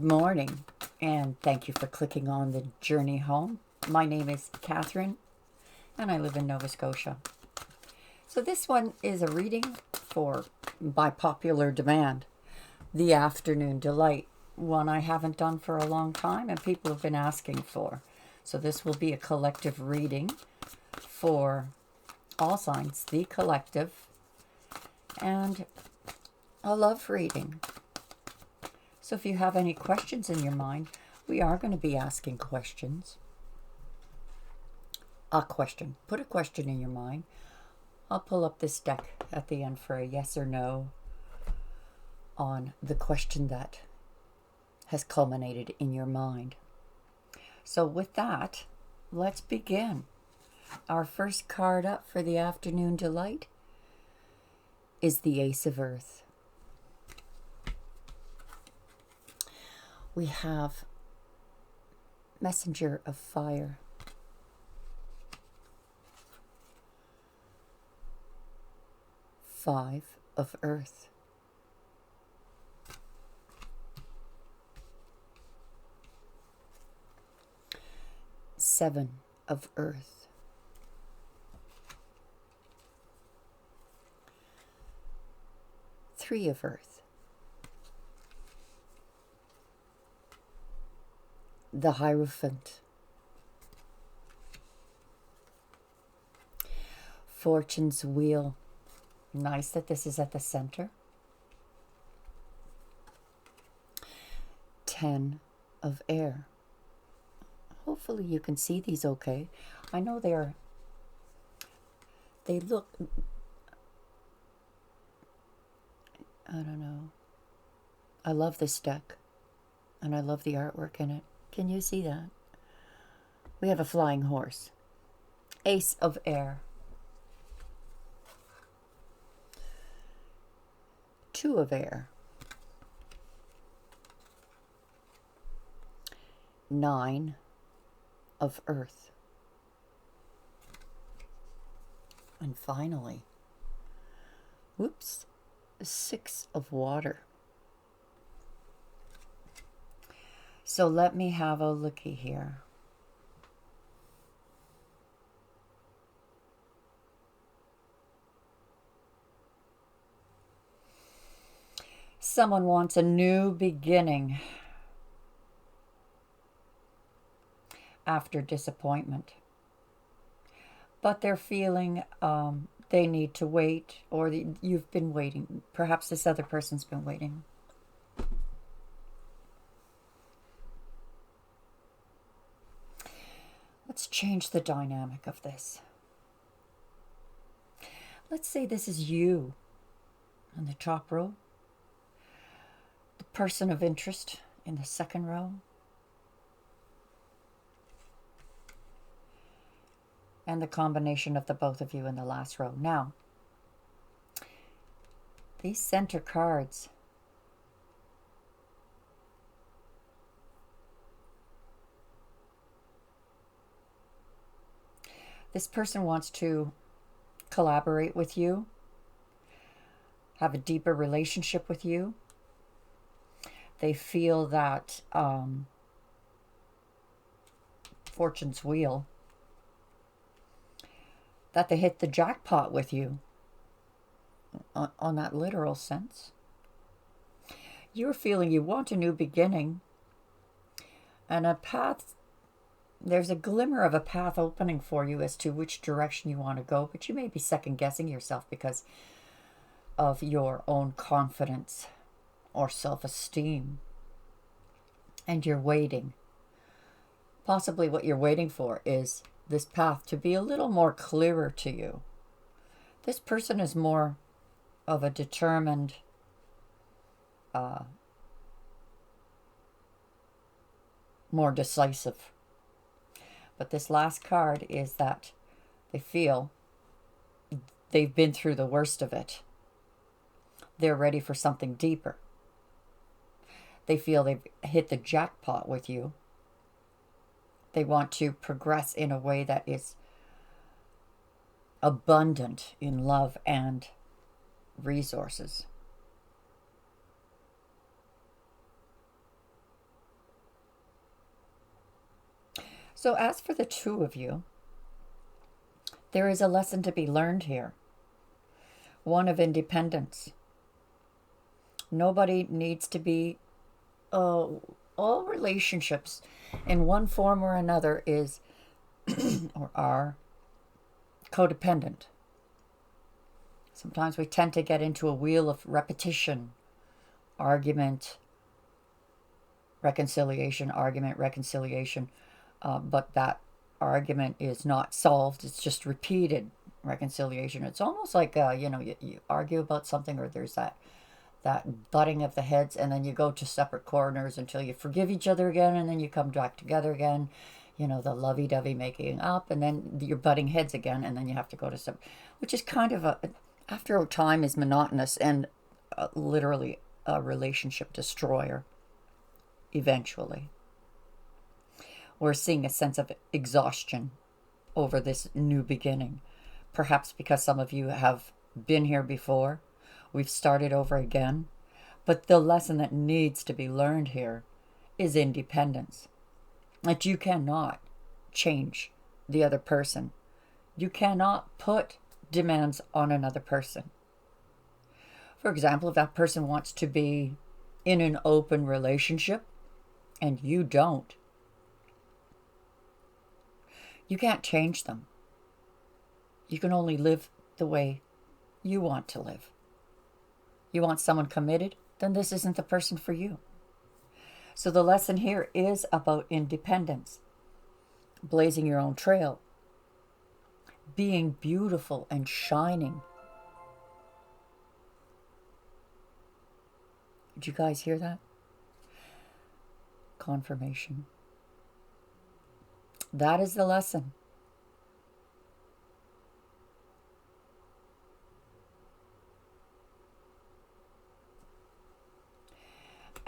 morning, and thank you for clicking on the journey home. My name is Catherine, and I live in Nova Scotia. So this one is a reading for, by popular demand, The Afternoon Delight, one I haven't done for a long time and people have been asking for. So this will be a collective reading for all signs, the collective, and a love reading. So if you have any questions in your mind, we are going to be asking questions. A question. Put a question in your mind. I'll pull up this deck at the end for a yes or no on the question that has culminated in your mind. So with that, let's begin. Our first card up for the afternoon delight is the Ace of Earth. We have Messenger of Fire, Five of Earth, Seven of Earth, Three of Earth, the Hierophant, Fortune's Wheel. Nice that this is at the center. 10 of Air. Hopefully you can see these okay. I know they look, I don't know. I love this deck and I love the artwork in it. Can you see that? We have a flying horse. Ace of Air. Two of Air. Nine of Earth. And finally, Six of Water. So let me have a looky here. Someone wants a new beginning after disappointment, but they're feeling they need to wait, or you've been waiting. Perhaps this other person's been waiting. Let's change the dynamic of this. Let's say this is you in the top row, the person of interest in the second row, and the combination of the both of you in the last row. Now, these center cards this person wants to collaborate with you, have a deeper relationship with you. They feel that Fortune's Wheel, that they hit the jackpot with you on that literal sense. You're feeling you want a new beginning and a path. There's a glimmer of a path opening for you as to which direction you want to go, but you may be second guessing yourself because of your own confidence or self-esteem. And you're waiting. Possibly what you're waiting for is this path to be a little more clearer to you. This person is more of a determined, more decisive. But this last card is that they feel they've been through the worst of it. They're ready for something deeper. They feel they've hit the jackpot with you. They want to progress in a way that is abundant in love and resources. So, as for the two of you, there is a lesson to be learned here, one of independence. Nobody needs to be, all relationships in one form or another is or are codependent. Sometimes we tend to get into a wheel of repetition, argument, reconciliation, argument, reconciliation, but that argument is not solved. It's just repeated reconciliation. It's almost like, you argue about something, or there's that butting of the heads, and then you go to separate corners until you forgive each other again, and then you come back together again. The lovey-dovey making up, and then you're butting heads again, and then you have to go to separate, which is kind of after a time is monotonous and literally a relationship destroyer eventually. We're seeing a sense of exhaustion over this new beginning, perhaps because some of you have been here before. We've started over again. But the lesson that needs to be learned here is independence. That you cannot change the other person. You cannot put demands on another person. For example, if that person wants to be in an open relationship and you don't, you can't change them. You can only live the way you want to live. You want someone committed? Then this isn't the person for you. So the lesson here is about independence, blazing your own trail, being beautiful and shining. Did you guys hear that? Confirmation. That is the lesson.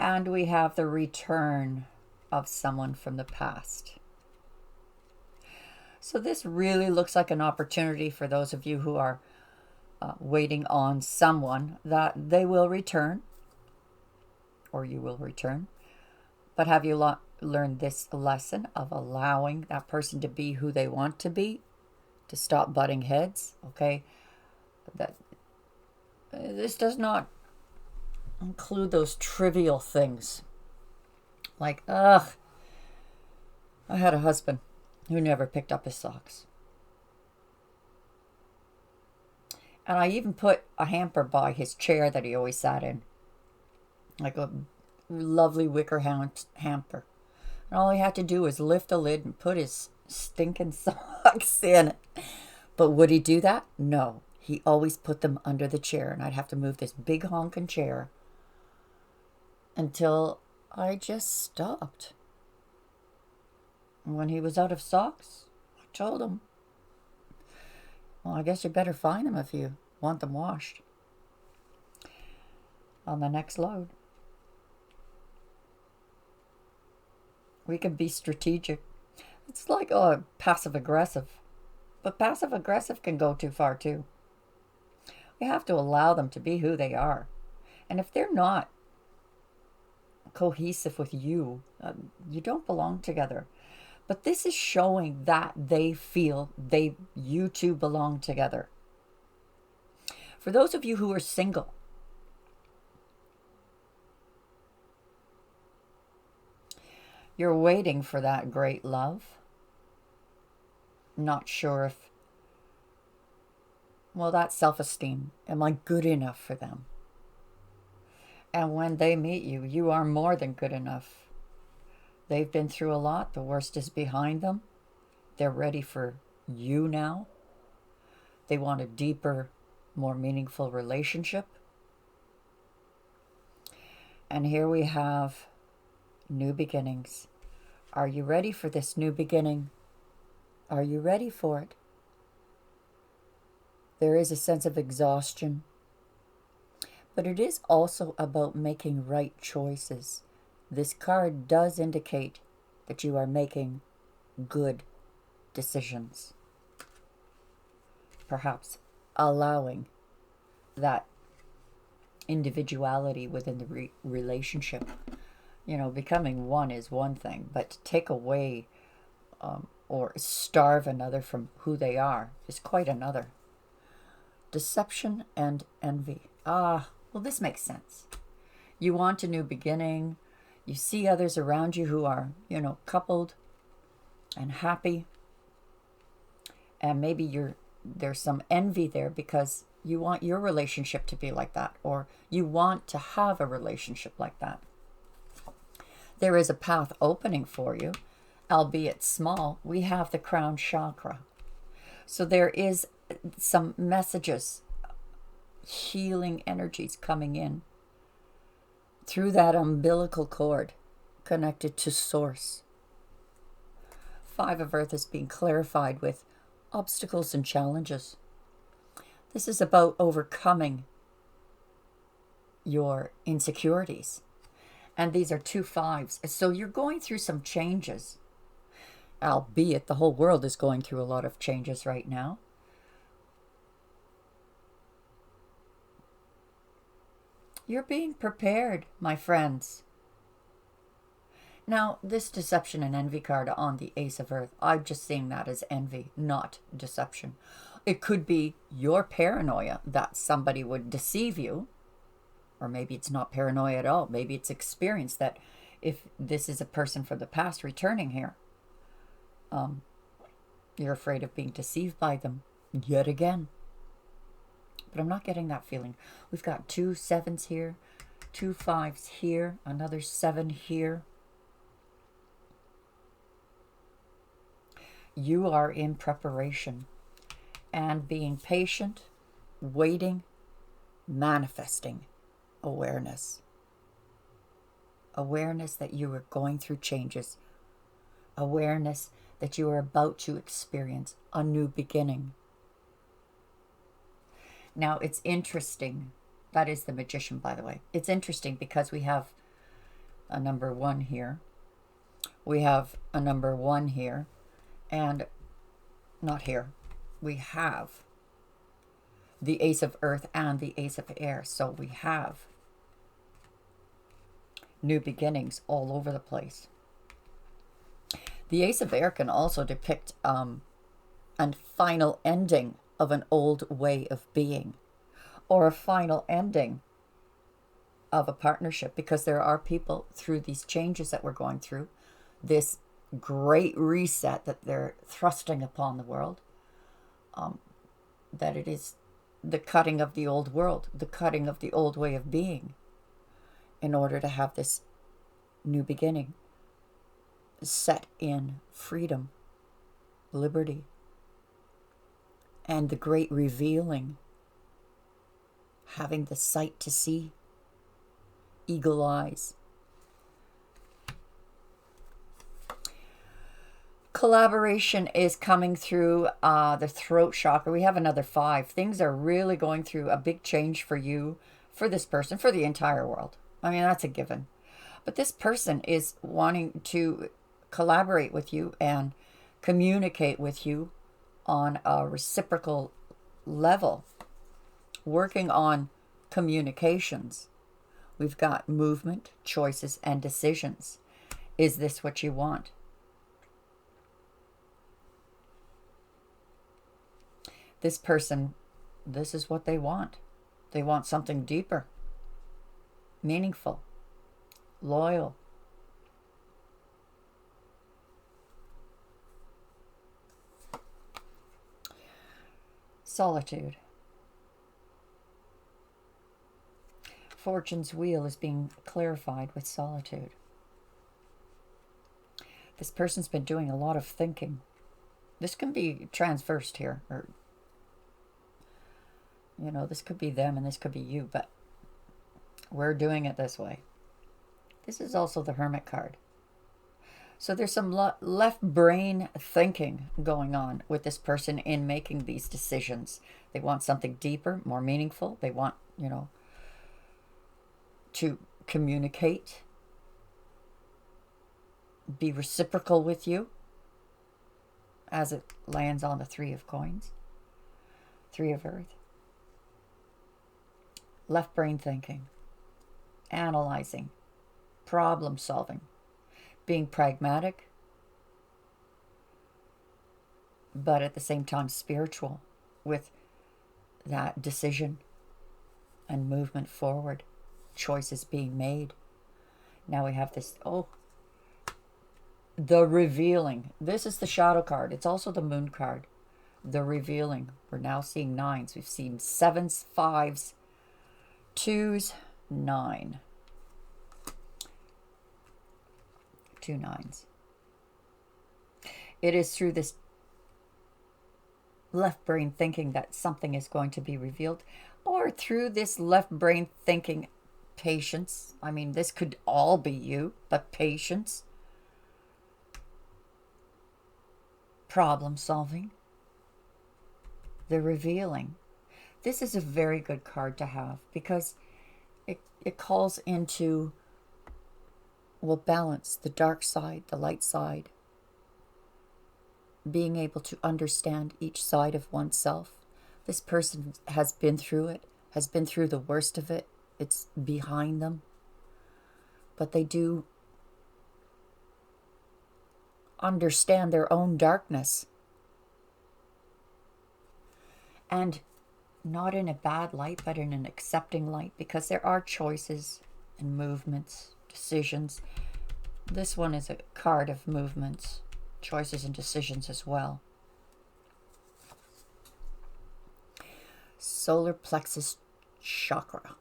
And we have the return of someone from the past. So this really looks like an opportunity for those of you who are waiting on someone, that they will return, or you will return. But have you learned this lesson of allowing that person to be who they want to be, to stop butting heads? Okay, that this does not include those trivial things like, I had a husband who never picked up his socks. And I even put a hamper by his chair that he always sat in, like a lovely wicker hamper. And all he had to do was lift the lid and put his stinking socks in. But would he do that? No. He always put them under the chair, and I'd have to move this big honking chair until I just stopped. And when he was out of socks, I told him, well, I guess you better find them if you want them washed on the next load. We can be strategic. It's like passive aggressive, but passive aggressive can go too far too. We have to allow them to be who they are. And if they're not cohesive with you, you don't belong together. But this is showing that they feel you two belong together. For those of you who are single, you're waiting for that great love. Not sure if, that's self-esteem. Am I good enough for them? And when they meet you, you are more than good enough. They've been through a lot. The worst is behind them. They're ready for you now. They want a deeper, more meaningful relationship. And here we have new beginnings. Are you ready for this new beginning? Are you ready for it? There is a sense of exhaustion. But it is also about making right choices. This card does indicate that you are making good decisions. Perhaps allowing that individuality within the relationship. Becoming one is one thing, but to take away or starve another from who they are is quite another. Deception and envy. Well, this makes sense. You want a new beginning. You see others around you who are, coupled and happy. And maybe there's some envy there because you want your relationship to be like that, or you want to have a relationship like that. There is a path opening for you, albeit small. We have the crown chakra. So there is some messages, healing energies coming in through that umbilical cord connected to source. Five of Earth is being clarified with obstacles and challenges. This is about overcoming your insecurities. And these are 2 5s. So you're going through some changes, albeit the whole world is going through a lot of changes right now. You're being prepared, my friends. Now, this deception and envy card on the Ace of Earth, I'm just seeing that as envy, not deception. It could be your paranoia that somebody would deceive you, or maybe it's not paranoia at all. Maybe it's experience that if this is a person from the past returning here, you're afraid of being deceived by them yet again. But I'm not getting that feeling. We've got 2 7s here, 2 5s here, another 7 here. You are in preparation and being patient, waiting, manifesting awareness. Awareness that you are going through changes. Awareness that you are about to experience a new beginning. Now, it's interesting. That is the Magician, by the way. It's interesting because we have a number 1 here. We have a number 1 here. And not here. We have the Ace of Earth and the Ace of Air. So we have new beginnings all over the place. The Ace of Air can also depict a final ending of an old way of being, or a final ending of a partnership, because there are people through these changes that we're going through, this great reset that they're thrusting upon the world, that it is the cutting of the old world, the cutting of the old way of being, in order to have this new beginning set in freedom, liberty, and the great revealing, having the sight to see, eagle eyes. Collaboration is coming through the throat chakra. We have another 5. Things are really going through a big change for you, for this person, for the entire world. I mean, that's a given. But this person is wanting to collaborate with you and communicate with you on a reciprocal level, working on communications. We've got movement, choices, and decisions. Is this what you want? This person, this is what they want. They want something deeper, meaningful, loyal. Solitude. Fortune's wheel is being clarified with solitude. This person's been doing a lot of thinking. This can be transversed here, or this could be them and this could be you, but we're doing it this way. This is also the Hermit card. So there's some left brain thinking going on with this person in making these decisions. They want something deeper, more meaningful. They want, to communicate, be reciprocal with you, as it lands on the 3 of coins, 3 of Earth. Left brain thinking, analyzing, problem solving, being pragmatic, but at the same time spiritual, with that decision and movement forward, choices being made. Now we have this, the revealing. This is the shadow card. It's also the moon card. The revealing. We're now seeing nines. We've seen sevens, fives, twos, 9. 2 nines. It is through this left brain thinking that something is going to be revealed, or through this left brain thinking, patience. I mean, this could all be you, but patience, problem solving, the revealing. This is a very good card to have because it calls into, well, balance, the dark side, the light side, being able to understand each side of oneself. This person has been through it, has been through the worst of it. It's behind them. But they do understand their own darkness. And not in a bad light, but in an accepting light, because there are choices and movements, decisions. This one is a card of movements, choices and decisions as well. Solar plexus chakra.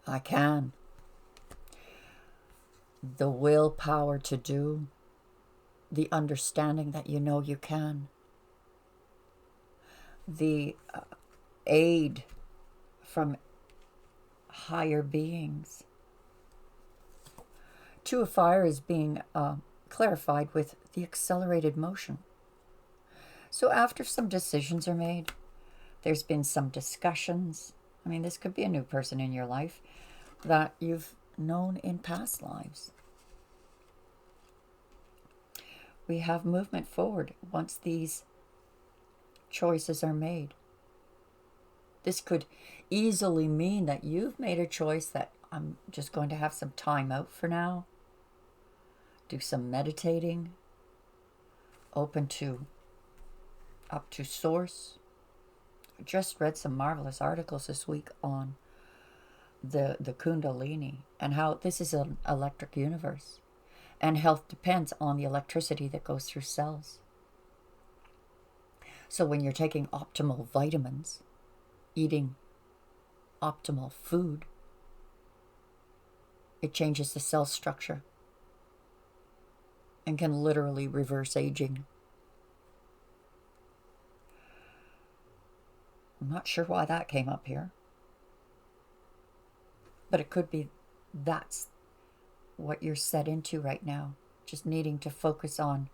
I can. The willpower to do, the understanding that you know you can, the aid from higher beings. Two of fire is being clarified with the accelerated motion. So after some decisions are made, there's been some discussions. I mean, this could be a new person in your life that you've known in past lives. We have movement forward once these choices are made. This could easily mean that you've made a choice that I'm just going to have some time out for now, do some meditating, open to up to source. I just read some marvelous articles this week on the Kundalini and how this is an electric universe, and health depends on the electricity that goes through cells. So when you're taking optimal vitamins, eating optimal food, it changes the cell structure and can literally reverse aging. I'm not sure why that came up here, but it could be that's what you're set into right now, just needing to focus on.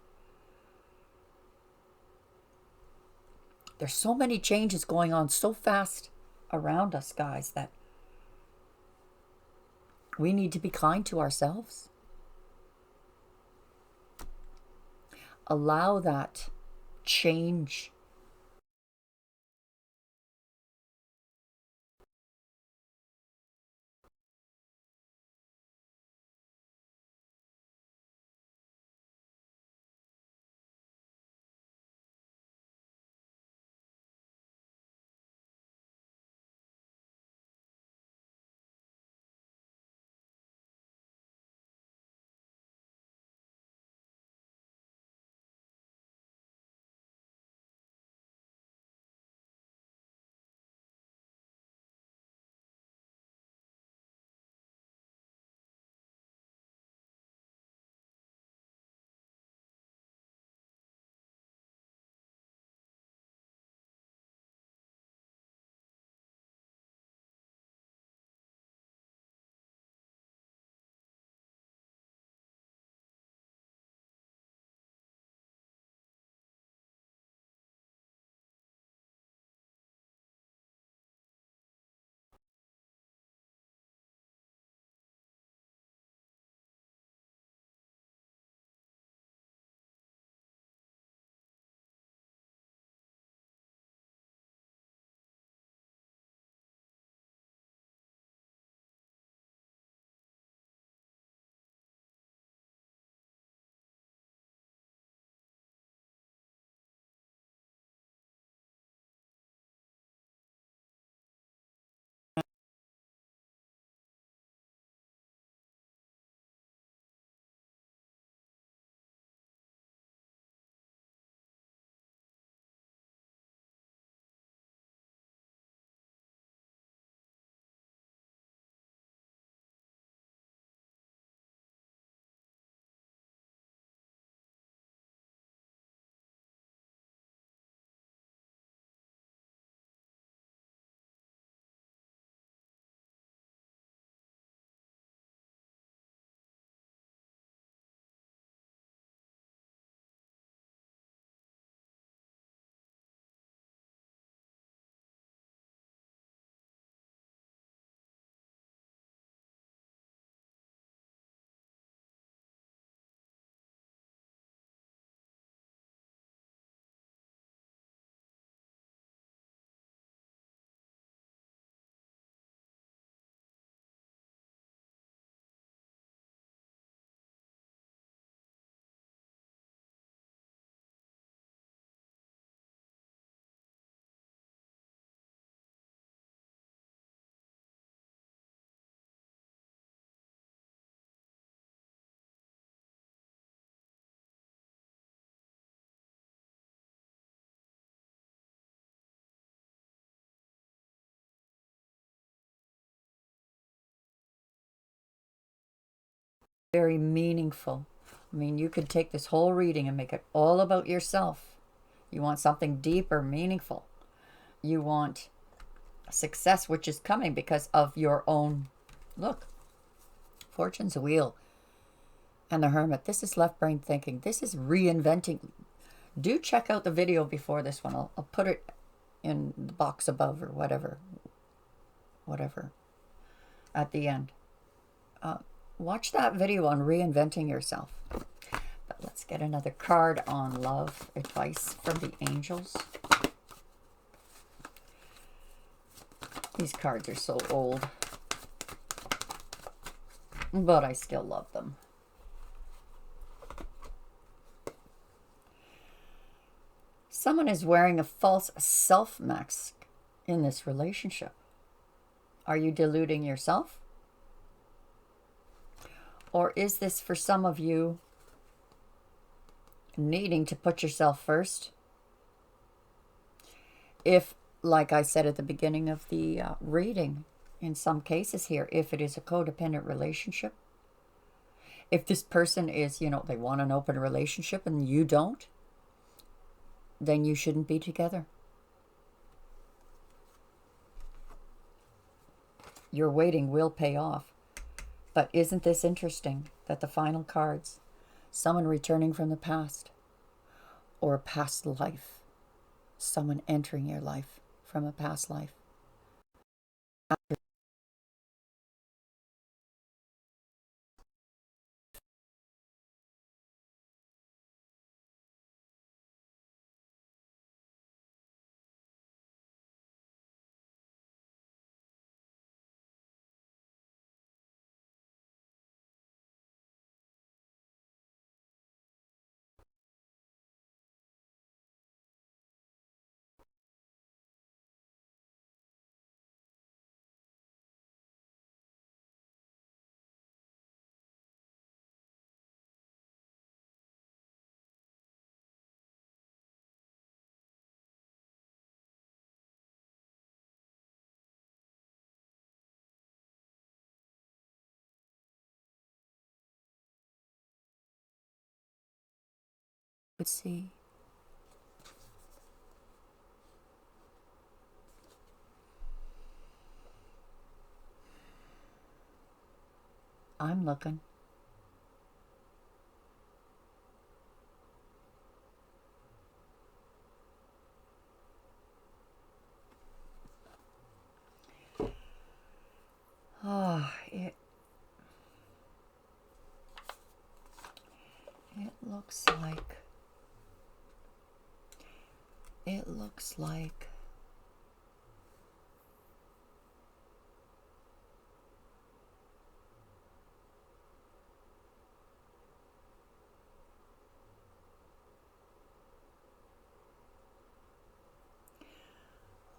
There's so many changes going on so fast around us, guys, that we need to be kind to ourselves. Allow that change very meaningful. I mean, you could take this whole reading and make it all about yourself. You want something deeper, meaningful. You want success, which is coming because of your own. Look, Fortune's wheel and the Hermit. This is left brain thinking. This is reinventing. Do check out the video before this one. I'll put it in the box above or whatever at the end. Watch that video on reinventing yourself. But let's get another card on love advice from the angels. These cards are so old, but I still love them. Someone is wearing a false self mask in this relationship. Are you deluding yourself? Or is this for some of you needing to put yourself first? If, like I said at the beginning of the reading, in some cases here, if it is a codependent relationship, if this person is, they want an open relationship and you don't, then you shouldn't be together. Your waiting will pay off. But isn't this interesting that the final cards, someone returning from the past or a past life, someone entering your life from a past life. Let's see. I'm looking. Oh, it looks like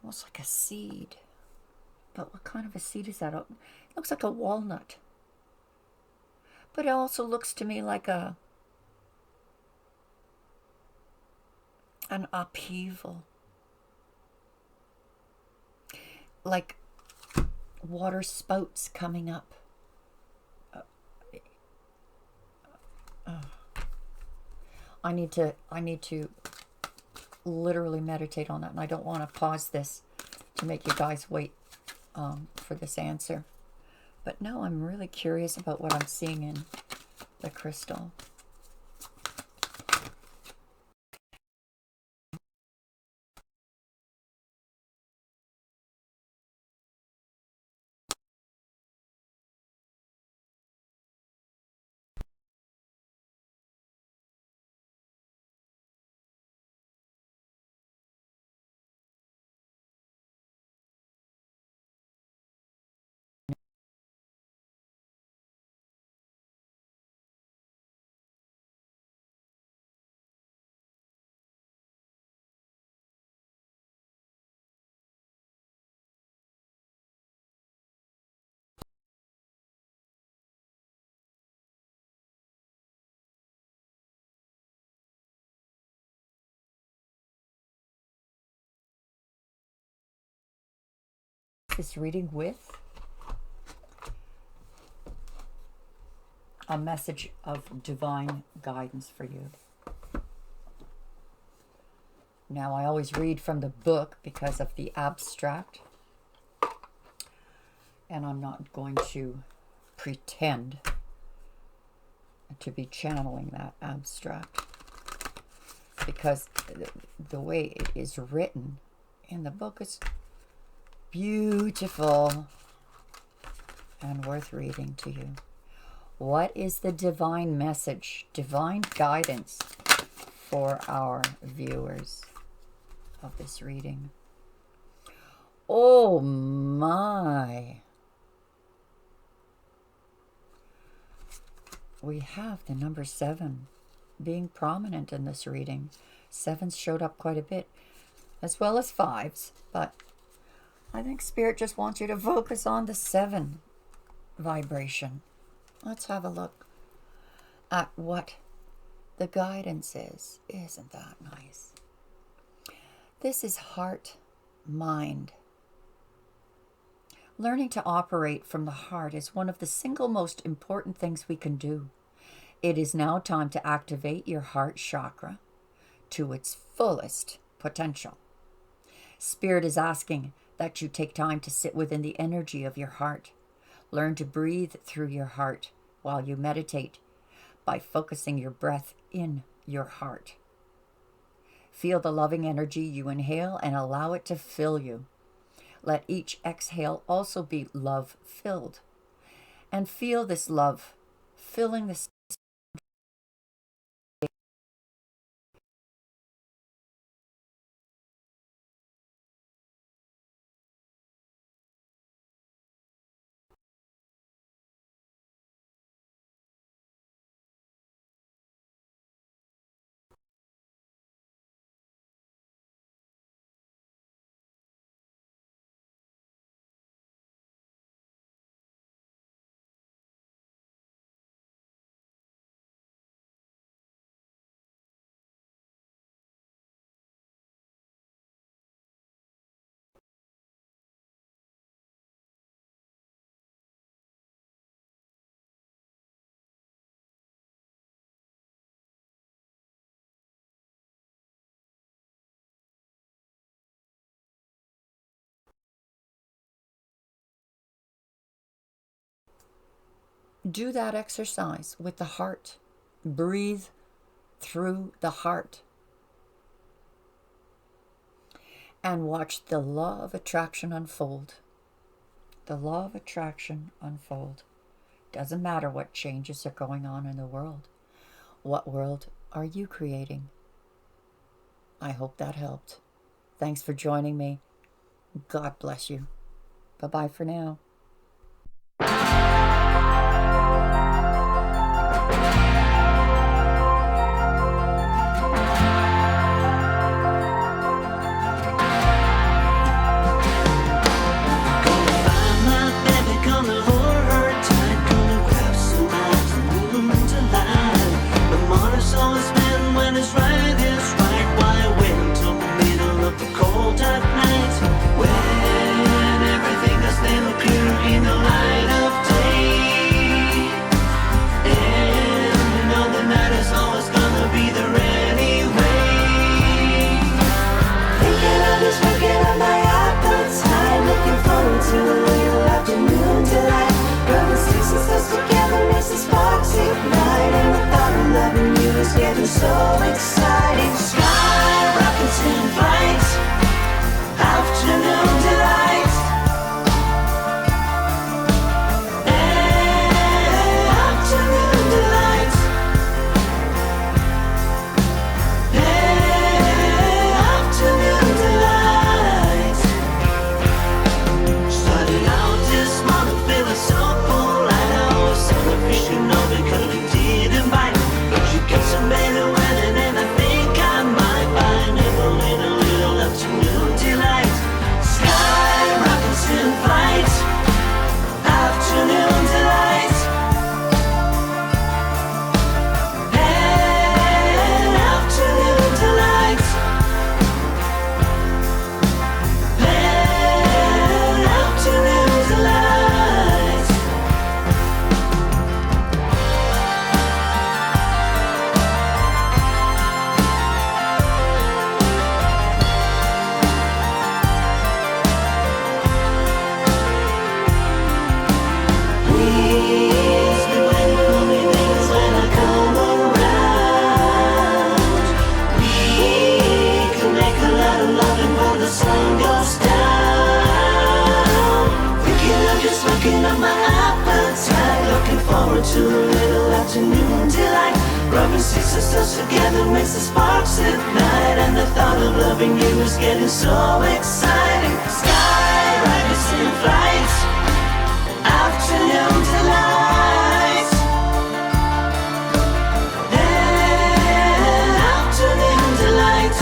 almost like a seed. But what kind of a seed is that? It looks like a walnut. But it also looks to me like an upheaval. Like water spouts coming up. I need to literally meditate on that, and I don't want to pause this to make you guys wait for this answer. But no, I'm really curious about what I'm seeing in the crystal. This reading with a message of divine guidance for you. Now, I always read from the book because of the abstract, and I'm not going to pretend to be channeling that abstract, because the way it is written in the book is beautiful and worth reading to you. What is the divine message, divine guidance for our viewers of this reading? Oh my! We have the number 7 being prominent in this reading. 7s showed up quite a bit, as well as 5s, but I think Spirit just wants you to focus on the 7 vibration. Let's have a look at what the guidance is. Isn't that nice? This is heart, mind. Learning to operate from the heart is one of the single most important things we can do. It is now time to activate your heart chakra to its fullest potential. Spirit is asking that you take time to sit within the energy of your heart. Learn to breathe through your heart while you meditate by focusing your breath in your heart. Feel the loving energy you inhale and allow it to fill you. Let each exhale also be love-filled. And feel this love filling the do that exercise with the heart. Breathe through the heart. And watch the law of attraction unfold. The law of attraction unfold. Doesn't matter what changes are going on in the world. What world are you creating? I hope that helped. Thanks for joining me. God bless you. Bye-bye for now. Cold dark night when everything has never clear Rubbing six us together makes the sparks ignite, and the thought of loving you is getting so exciting. Sky rockets in flight, afternoon delight, and afternoon delight,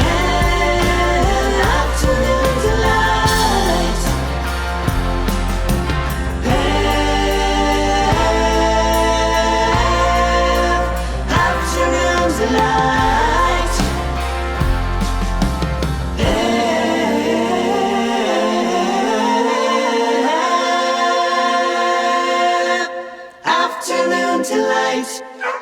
and afternoon delight, and afternoon delight, and afternoon delight.